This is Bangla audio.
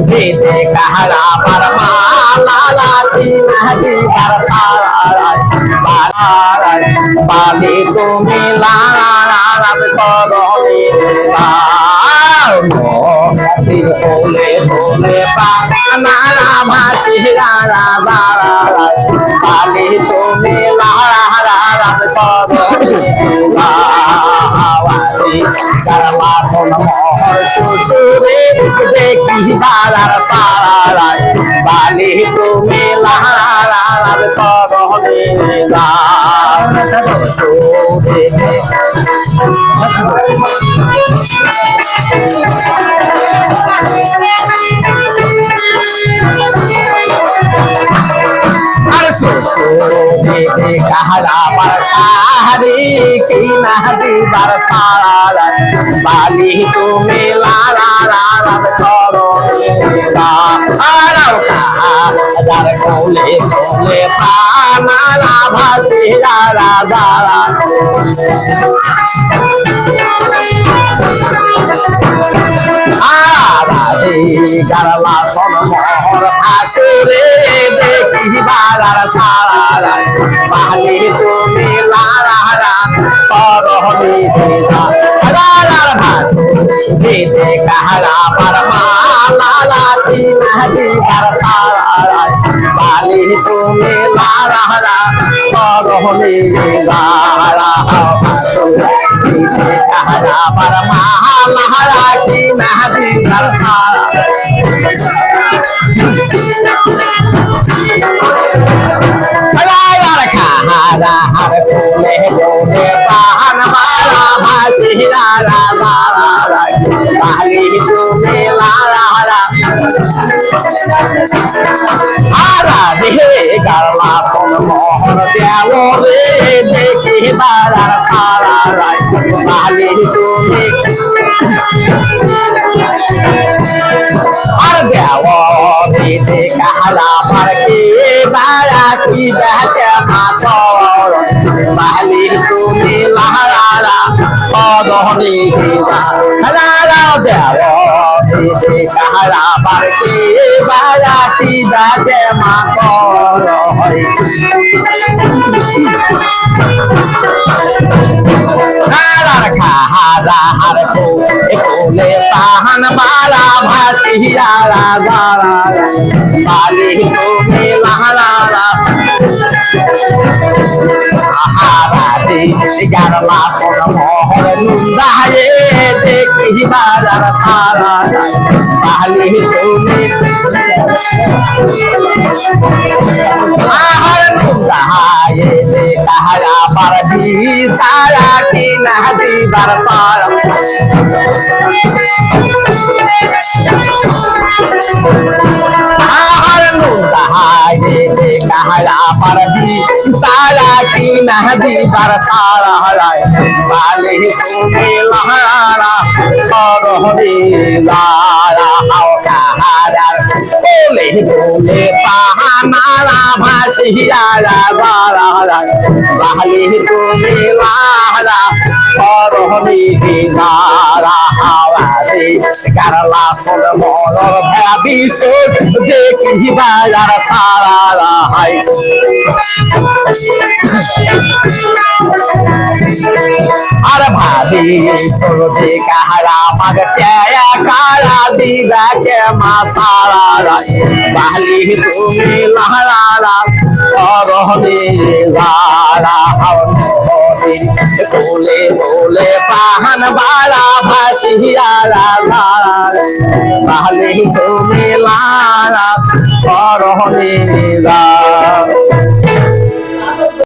বেদে কাহারা পারমা লালা কি নাহি বারসারা পালি তুমি লালাল করনি বলে বলে পানারা ভাসি রারা পালি তুমি লালাল করনি বাসন মহর শ্বশুরে দেখি বালার সারা বালি তুমি লালাল করনি শ্বশুরে কাহারা বারসারি কি নাহি বারসারা বালি তুমি লালাল করনি কাহারার কোলে কোলে পানারা ভাসি রারা গারলা সনমহর আসরে দেখি বালার সারা পালি তুমি লালারা করনি লালার ভাস বেদে কাহারা পারমা লালা কি নাহি বারসারা পালি তুমি লালারা করনি লালা বেদে কাহারা পারমা লালা কি নাহি বারসারা হার কোলে কোলে পাহান মারা ভাসি রারা পালি তুমি লালালা আরা দেহে গারলা কোন মোহর দেওরে দেখি বালার সারা পালি তুমি আর দেওরে কাহারা পার কি বালা কি দেখে মাতর পালি তুমি লালালা করনি লালা দেওরে কাহারা পার কি বালা কি দেখে মাতর খাহারা হার কোলে পাহান বালা ভাসি রারা পালি তুমি লালালা আহারাতে গারলা কোন মোহর নুন্দায়ে দেখি বাজার সারা পালি তুমি আহার নুন্দায়ে কাহারা পারবি সারা কি নাহি বারসারা আহার নুন্দায়ে কাহারা পারবি সারা কি নাহি বারসারা পালি তুমি লালালা করনি লালা কাহারার কোলে কোলে পাহানারা ভাসি রারা পালি তুমি লালা করনি লালা গারলা সন মহর ভাবি দেখি বাজার সারা আর ভাবি সরদে কাহারা মাগ চায়া কারা দিবা কে মাসারা পালি তুমি লালালা করনি লালা কোলে কোলে পাহান বালা ভাসি রারা পালি তুমি লালা করনি